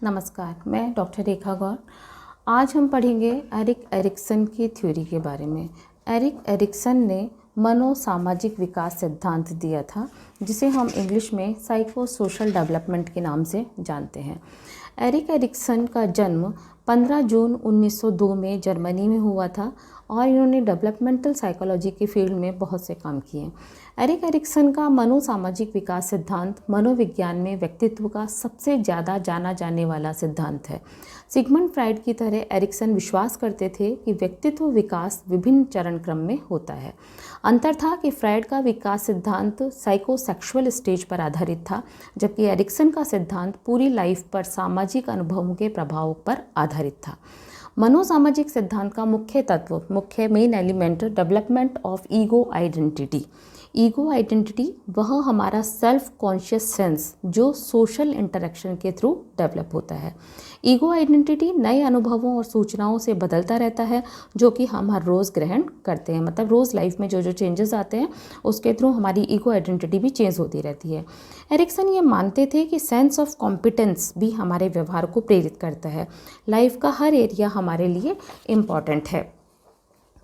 नमस्कार, मैं डॉक्टर रेखा गौर। आज हम पढ़ेंगे एरिक एरिक्सन की थ्योरी के बारे में। एरिक एरिक्सन ने मनोसामाजिक विकास सिद्धांत दिया था, जिसे हम इंग्लिश में साइको सोशल डेवलपमेंट के नाम से जानते हैं। एरिक एरिक्सन का जन्म 15 जून 1902 में जर्मनी में हुआ था और इन्होंने डेवलपमेंटल साइकोलॉजी के फील्ड में बहुत से काम किए। एरिक एरिक्सन का मनोसामाजिक विकास सिद्धांत मनोविज्ञान में व्यक्तित्व का सबसे ज़्यादा जाना जाने वाला सिद्धांत है। सिगमंड फ्राइड की तरह एरिक्सन विश्वास करते थे कि व्यक्तित्व विकास विभिन्न चरण क्रम में होता है। अंतर था कि फ्राइड का विकास सिद्धांत साइकोसेक्सुअल स्टेज पर आधारित था, जबकि एरिक्सन का सिद्धांत पूरी लाइफ पर सामाजिक अनुभवों के प्रभाव पर आधारित था। मनोसामाजिक सिद्धांत का मुख्य main element development of ego identity. Ego identity वह हमारा सेल्फ कॉन्शियस सेंस जो सोशल इंटरेक्शन के थ्रू डेवलप होता है। ईगो आइडेंटिटी नए अनुभवों और सूचनाओं से बदलता रहता है, जो कि हम हर रोज़ ग्रहण करते हैं। मतलब रोज़ लाइफ में जो जो चेंजेस आते हैं उसके थ्रू हमारी ईगो आइडेंटिटी भी चेंज होती रहती है। एरिक्सन ये मानते थे कि सेंस ऑफ कॉम्पिटेंस भी हमारे व्यवहार को प्रेरित करता है। लाइफ का हर एरिया हमारे लिए इम्पॉर्टेंट है।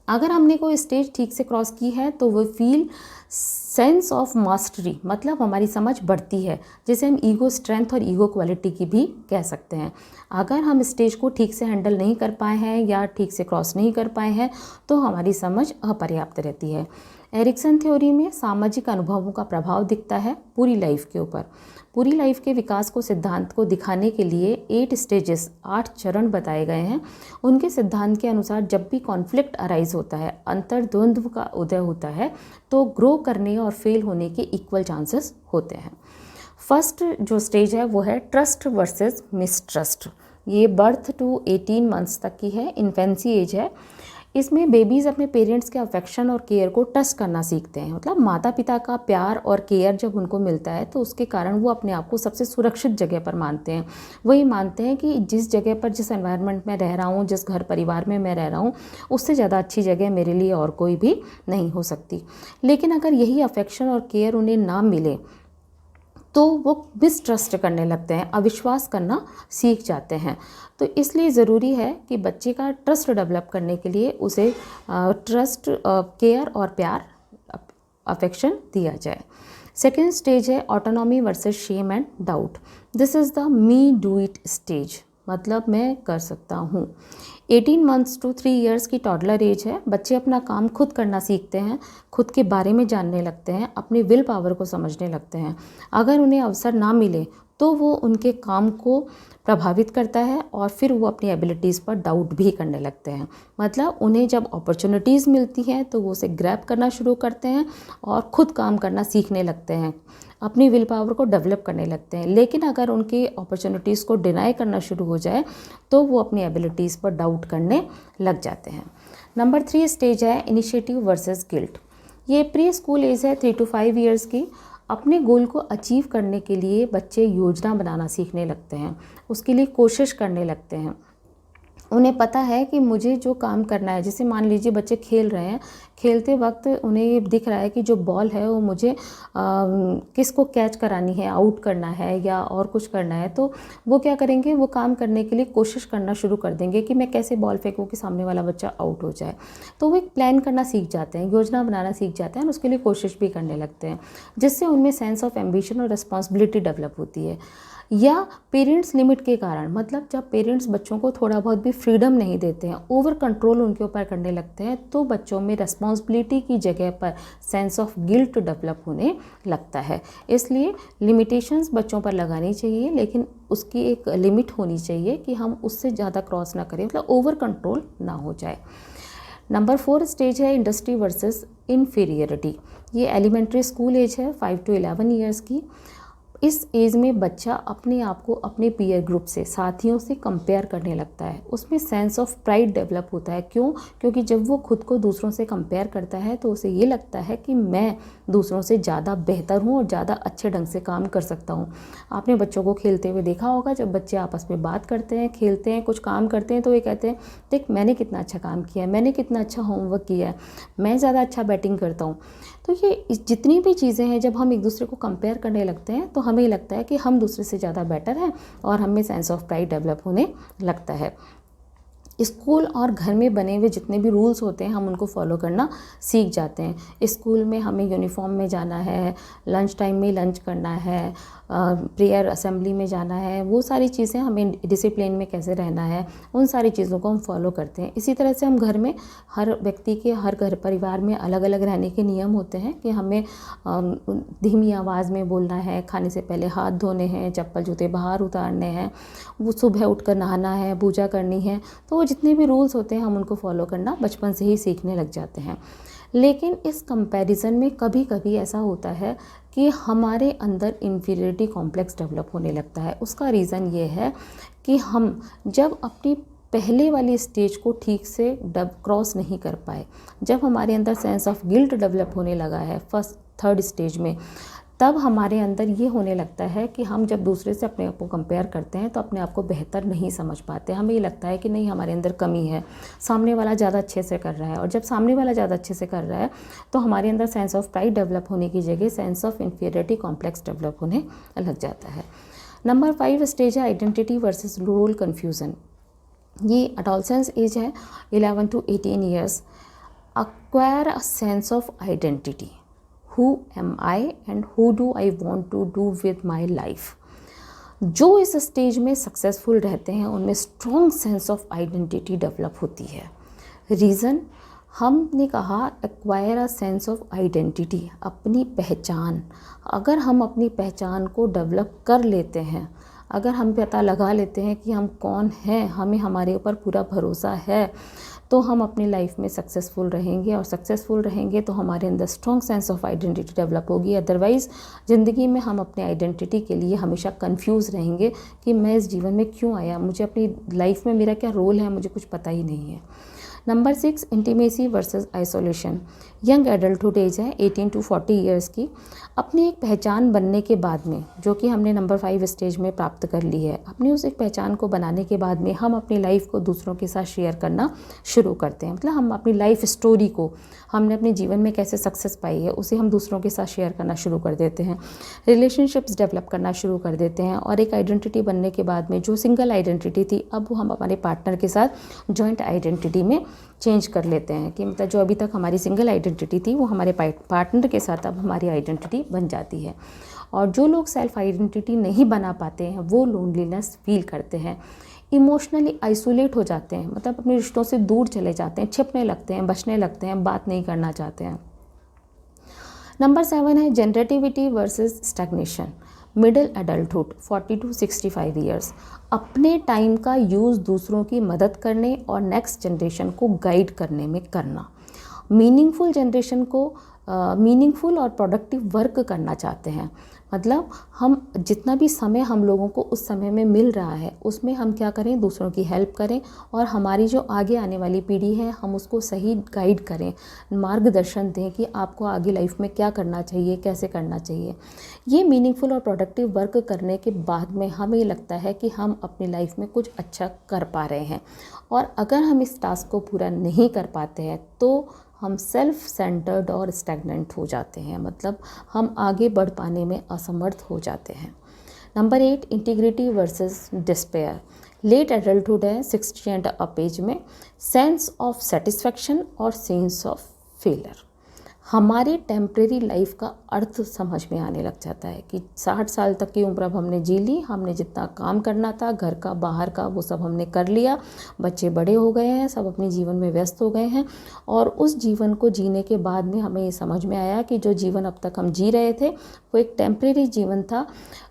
अगर हमने कोई स्टेज ठीक से क्रॉस की है तो वो फील सेंस ऑफ मास्टरी, मतलब हमारी समझ बढ़ती है, जिसे हम ईगो स्ट्रेंथ और ईगो क्वालिटी की भी कह सकते हैं। अगर हम स्टेज को ठीक से हैंडल नहीं कर पाए हैं या ठीक से क्रॉस नहीं कर पाए हैं तो हमारी समझ अपर्याप्त रहती है। एरिक्सन थ्योरी में सामाजिक अनुभवों का प्रभाव दिखता है पूरी लाइफ के ऊपर। पूरी लाइफ के विकास को सिद्धांत को दिखाने के लिए 8 स्टेजेस 8 चरण बताए गए हैं। उनके सिद्धांत के अनुसार जब भी कॉन्फ्लिक्ट अराइज होता है, अंतर्द्वंद्व का उदय होता है, तो ग्रो करने और फेल होने के इक्वल चांसेस होते हैं। फर्स्ट जो स्टेज है वो है ट्रस्ट वर्सेस मिसट्रस्ट। ये बर्थ टू 18 मंथ्स तक की है, इन्फेंसी एज है। इसमें बेबीज़ अपने पेरेंट्स के अफेक्शन और केयर को ट्रस्ट करना सीखते हैं। मतलब माता पिता का प्यार और केयर जब उनको मिलता है तो उसके कारण वो अपने आप को सबसे सुरक्षित जगह पर मानते हैं। वही मानते हैं कि जिस जगह पर, जिस एनवायरनमेंट में रह रहा हूँ, जिस घर परिवार में मैं रह रहा हूँ, उससे ज़्यादा अच्छी जगह मेरे लिए और कोई भी नहीं हो सकती। लेकिन अगर यही अफेक्शन और केयर उन्हें ना मिले तो वो मिसट्रस्ट करने लगते हैं, अविश्वास करना सीख जाते हैं। तो इसलिए ज़रूरी है कि बच्चे का ट्रस्ट डेवलप करने के लिए उसे ट्रस्ट, केयर और प्यार, अफेक्शन दिया जाए। सेकेंड स्टेज है autonomy versus shame and doubt. This is the me do it stage, मतलब मैं कर सकता हूँ। 18 मंथ्स टू 3 इयर्स की टॉडलर एज है। बच्चे अपना काम खुद करना सीखते हैं, खुद के बारे में जानने लगते हैं, अपनी विल पावर को समझने लगते हैं। अगर उन्हें अवसर ना मिले तो वो उनके काम को प्रभावित करता है और फिर वो अपनी एबिलिटीज़ पर डाउट भी करने लगते हैं। मतलब उन्हें जब अपॉर्चुनिटीज़ मिलती हैं तो वो उसे ग्रैब करना शुरू करते हैं और ख़ुद काम करना सीखने लगते हैं, अपनी विल पावर को डेवलप करने लगते हैं। लेकिन अगर उनकी अपॉर्चुनिटीज़ को डिनाई करना शुरू हो जाए तो वो अपनी एबिलिटीज़ पर डाउट करने लग जाते हैं। नंबर 3 स्टेज है इनिशिएटिव वर्सेस गिल्ट। ये प्री स्कूल एज है 3 to 5 इयर्स की। अपने गोल को अचीव करने के लिए बच्चे योजना बनाना सीखने लगते हैं, उसके लिए कोशिश करने लगते हैं। उन्हें पता है कि मुझे जो काम करना है, जैसे मान लीजिए बच्चे खेल रहे हैं, खेलते वक्त उन्हें ये दिख रहा है कि जो बॉल है वो मुझे किसको कैच करानी है, आउट करना है या और कुछ करना है, तो वो क्या करेंगे, वो काम करने के लिए कोशिश करना शुरू कर देंगे कि मैं कैसे बॉल फेंकूँ कि सामने वाला बच्चा आउट हो जाए। तो वो एक प्लान करना सीख जाते हैं, योजना बनाना सीख जाते हैं और उसके लिए कोशिश भी करने लगते हैं, जिससे उनमें सेंस ऑफ एम्बिशन और रिस्पॉन्सिबिलिटी डेवलप होती है। या पेरेंट्स लिमिट के कारण, मतलब जब पेरेंट्स बच्चों को थोड़ा बहुत भी फ्रीडम नहीं देते हैं, ओवर कंट्रोल उनके ऊपर करने लगते हैं, तो बच्चों में रिस्पॉन्सिबिलिटी की जगह पर सेंस ऑफ गिल्ट डेवलप होने लगता है। इसलिए लिमिटेशंस बच्चों पर लगानी चाहिए, लेकिन उसकी एक लिमिट होनी चाहिए कि हम उससे ज़्यादा क्रॉस ना करें, मतलब ओवर कंट्रोल ना हो जाए। नंबर 4 स्टेज है इंडस्ट्री वर्सेस इन्फीरियरिटी। ये एलिमेंट्री स्कूल एज है 5 to 11 ईयर्स की। इस एज में बच्चा अपने आप को अपने पीयर ग्रुप से, साथियों से कंपेयर करने लगता है। उसमें सेंस ऑफ प्राइड डेवलप होता है। क्यों? क्योंकि जब वो खुद को दूसरों से कंपेयर करता है तो उसे ये लगता है कि मैं दूसरों से ज़्यादा बेहतर हूँ और ज़्यादा अच्छे ढंग से काम कर सकता हूँ। आपने बच्चों को खेलते हुए देखा होगा, जब बच्चे आपस में बात करते हैं, खेलते हैं, कुछ काम करते हैं, तो ये कहते हैं देख मैंने कितना अच्छा काम किया है, मैंने कितना अच्छा होमवर्क किया है, मैं ज़्यादा अच्छा बैटिंग करता हूँ। तो ये जितनी भी चीज़ें हैं, जब हम एक दूसरे को कंपेयर करने लगते हैं तो हमें हमें लगता है कि हम दूसरे से ज़्यादा बेटर हैं और हमें सेंस ऑफ प्राइड डेवलप होने लगता है। स्कूल और घर में बने हुए जितने भी रूल्स होते हैं हम उनको फॉलो करना सीख जाते हैं। स्कूल में हमें यूनिफॉर्म में जाना है, लंच टाइम में लंच करना है, प्रेयर असेंबली में जाना है, वो सारी चीज़ें हमें डिसिप्लिन में कैसे रहना है, उन सारी चीज़ों को हम फॉलो करते हैं। इसी तरह से हम घर में हर व्यक्ति के हर घर परिवार में अलग अलग रहने के नियम होते हैं कि हमें धीमी आवाज़ में बोलना है, खाने से पहले हाथ धोने हैं, चप्पल जूते बाहर उतारने हैं, वो सुबह उठकर नहाना है, पूजा करनी है। तो वो जितने भी रूल्स होते हैं हम उनको फॉलो करना बचपन से ही सीखने लग जाते हैं। लेकिन इस कंपैरिजन में कभी कभी ऐसा होता है कि हमारे अंदर इन्फीरियरिटी कॉम्प्लेक्स डेवलप होने लगता है। उसका रीज़न ये है कि हम जब अपनी पहले वाली स्टेज को ठीक से क्रॉस नहीं कर पाए, जब हमारे अंदर सेंस ऑफ गिल्ट डेवलप होने लगा है फर्स्ट थर्ड स्टेज में, तब हमारे अंदर ये होने लगता है कि हम जब दूसरे से अपने आप को कंपेयर करते हैं तो अपने आप को बेहतर नहीं समझ पाते। हमें ये लगता है कि नहीं, हमारे अंदर कमी है, सामने वाला ज़्यादा अच्छे से कर रहा है। और जब सामने वाला ज़्यादा अच्छे से कर रहा है तो हमारे अंदर सेंस ऑफ प्राइड डेवलप होने की जगह sense of inferiority complex develop होने लग जाता है। नंबर 5 स्टेज है आइडेंटिटी वर्सेस रोल कन्फ्यूज़न। ये अडोलसेंस एज है 11 to 18 years. acquire a sense of identity. Who am I and who do I want to do with my life? जो इस stage में सक्सेसफुल रहते हैं उनमें strong sense of identity develop होती है। रीज़न, हमने कहा acquire a sense of identity, अपनी पहचान। अगर हम अपनी पहचान को डेवलप कर लेते हैं, अगर हम पता लगा लेते हैं कि हम कौन हैं, हमें हमारे ऊपर पूरा भरोसा है, तो हम अपनी लाइफ में सक्सेसफुल रहेंगे। और सक्सेसफुल रहेंगे तो हमारे अंदर strong sense of identity develop होगी। अदरवाइज़ ज़िंदगी में हम अपने आइडेंटिटी के लिए हमेशा कंफ्यूज रहेंगे कि मैं इस जीवन में क्यों आया, मुझे अपनी लाइफ में मेरा क्या रोल है, मुझे कुछ पता ही नहीं है। Number 6 intimacy versus isolation. Young adulthood age है 18 to 40 ईयर्स की। अपनी एक पहचान बनने के बाद में, जो कि हमने नंबर 5 स्टेज में प्राप्त कर ली है, अपनी उस एक पहचान को बनाने के बाद में हम अपनी लाइफ को दूसरों के साथ शेयर करना शुरू करते हैं। मतलब हम अपनी लाइफ स्टोरी को, हमने अपने जीवन में कैसे सक्सेस पाई है, उसे हम दूसरों के साथ शेयर करना शुरू कर देते हैं। रिलेशनशिप्स डेवलप करना शुरू कर देते हैं। और एक आइडेंटिटी बनने के बाद में जो सिंगल आइडेंटिटी थी, अब वो हम हमारे पार्टनर के साथ जॉइंट आइडेंटिटी में चेंज कर लेते हैं कि मतलब जो अभी तक हमारी सिंगल आइडेंटिटी थी वो हमारे पार्टनर के साथ अब हमारी आइडेंटिटी बन जाती है। और जो लोग सेल्फ आइडेंटिटी नहीं बना पाते हैं वो लोनलीनेस फील करते हैं, इमोशनली आइसोलेट हो जाते हैं, मतलब अपने रिश्तों से दूर चले जाते हैं, छिपने लगते हैं, बचने लगते हैं, बात नहीं करना चाहते हैं। नंबर 7 है generativity versus stagnation. Middle adulthood 40 to 65 years. अपने टाइम का यूज़ दूसरों की मदद करने और नेक्स्ट जनरेशन को गाइड करने में करना। मीनिंगफुल जनरेशन को मीनिंगफुल और प्रोडक्टिव वर्क करना चाहते हैं। मतलब हम जितना भी समय हम लोगों को उस समय में मिल रहा है उसमें हम क्या करें, दूसरों की हेल्प करें और हमारी जो आगे आने वाली पीढ़ी है हम उसको सही गाइड करें, मार्गदर्शन दें कि आपको आगे लाइफ में क्या करना चाहिए, कैसे करना चाहिए। ये मीनिंगफुल और प्रोडक्टिव वर्क करने के बाद में हमें लगता है कि हम अपनी लाइफ में कुछ अच्छा कर पा रहे हैं। और अगर हम इस टास्क को पूरा नहीं कर पाते हैं तो हम सेल्फ सेंटर्ड और स्टैग्नेंट हो जाते हैं, मतलब हम आगे बढ़ पाने में असमर्थ हो जाते हैं। Number 8 integrity versus despair. Late adulthood है 60 एंड अप एज में। सेंस ऑफ सेटिस्फैक्शन और सेंस ऑफ फेलियर। हमारी टेम्प्रेरी लाइफ का अर्थ समझ में आने लग जाता है कि 60 साल तक की उम्र अब हमने जी ली, हमने जितना काम करना था घर का बाहर का वो सब हमने कर लिया, बच्चे बड़े हो गए हैं, सब अपने जीवन में व्यस्त हो गए हैं। और उस जीवन को जीने के बाद में हमें ये समझ में आया कि जो जीवन अब तक हम जी रहे थे वो एक टेम्प्रेरी जीवन था।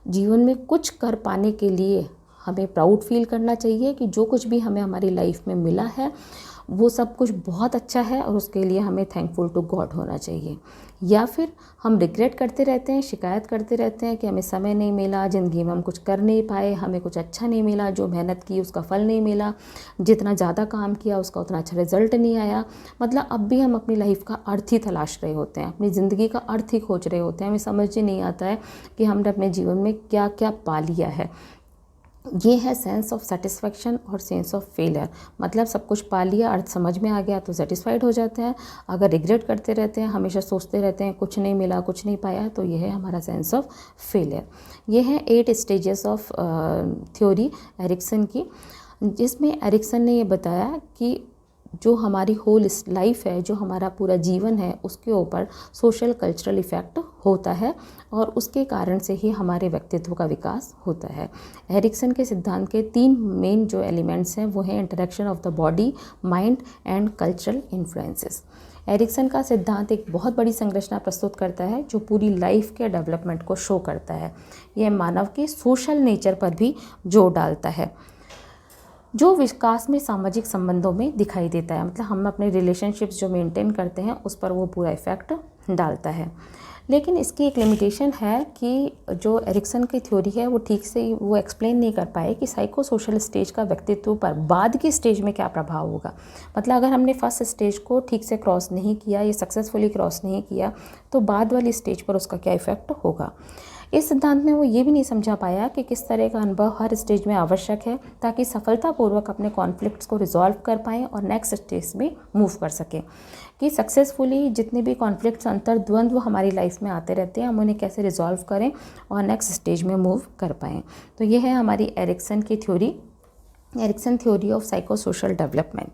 जीवन में कुछ कर पाने के लिए हमें प्राउड फील करना चाहिए कि जो कुछ भी हमें हमारी लाइफ में मिला है वो सब कुछ बहुत अच्छा है और उसके लिए हमें थैंकफुल टू गॉड होना चाहिए। या फिर हम रिग्रेट करते रहते हैं, शिकायत करते रहते हैं कि हमें समय नहीं मिला, ज़िंदगी में हम कुछ कर नहीं पाए, हमें कुछ अच्छा नहीं मिला, जो मेहनत की उसका फल नहीं मिला, जितना ज़्यादा काम किया उसका उतना अच्छा रिजल्ट नहीं आया। मतलब अब भी हम अपनी लाइफ का अर्थ ही तलाश रहे होते हैं, अपनी ज़िंदगी का अर्थ ही खोज रहे होते हैं। हमें समझ ही नहीं आता है कि हमने अपने जीवन में क्या क्या पा लिया है। ये है सेंस ऑफ सेटिस्फेक्शन और सेंस ऑफ फेलियर। मतलब सब कुछ पा लिया, अर्थ समझ में आ गया तो सेटिस्फाइड हो जाते हैं। अगर रिग्रेट करते रहते हैं, हमेशा सोचते रहते हैं कुछ नहीं मिला, कुछ नहीं पाया, तो ये है हमारा सेंस ऑफ फेलियर। ये है 8 स्टेजेस ऑफ थ्योरी एरिक्सन की, जिसमें एरिक्सन ने ये बताया कि जो हमारी होल लाइफ है, जो हमारा पूरा जीवन है, उसके ऊपर सोशल कल्चरल इफ़ेक्ट होता है और उसके कारण से ही हमारे व्यक्तित्व का विकास होता है। एरिक्सन के सिद्धांत के 3 मेन जो एलिमेंट्स हैं वो हैं interaction of the body, mind and cultural influences. Erikson का सिद्धांत एक बहुत बड़ी संरचना प्रस्तुत करता है जो पूरी लाइफ के डेवलपमेंट को शो करता है। यह मानव के सोशल नेचर पर भी जोर डालता है, जो विकास में सामाजिक संबंधों में दिखाई देता है। मतलब हम अपने रिलेशनशिप्स जो मेंटेन करते हैं उस पर वो पूरा इफ़ेक्ट डालता है। लेकिन इसकी एक लिमिटेशन है कि जो एरिक्सन की थ्योरी है वो ठीक से वो एक्सप्लेन नहीं कर पाए कि साइको सोशल स्टेज का व्यक्तित्व पर बाद की स्टेज में क्या प्रभाव होगा। मतलब अगर हमने फर्स्ट स्टेज को ठीक से क्रॉस नहीं किया या सक्सेसफुली क्रॉस नहीं किया तो बाद वाली स्टेज पर उसका क्या इफ़ेक्ट होगा। इस सिद्धांत में वो ये भी नहीं समझा पाया कि किस तरह का अनुभव हर स्टेज में आवश्यक है ताकि सफलतापूर्वक अपने कॉन्फ्लिक्ट्स को रिजॉल्व कर पाएँ और नेक्स्ट स्टेज में मूव कर सकें। कि सक्सेसफुली जितने भी कॉन्फ्लिक्ट्स, अंतर्द्वंद्व हमारी लाइफ में आते रहते हैं, हम उन्हें कैसे रिजॉल्व करें और नेक्स्ट स्टेज में मूव कर पाएँ। तो ये है हमारी एरिक्सन की theory, Ericsson theory of psycho social development.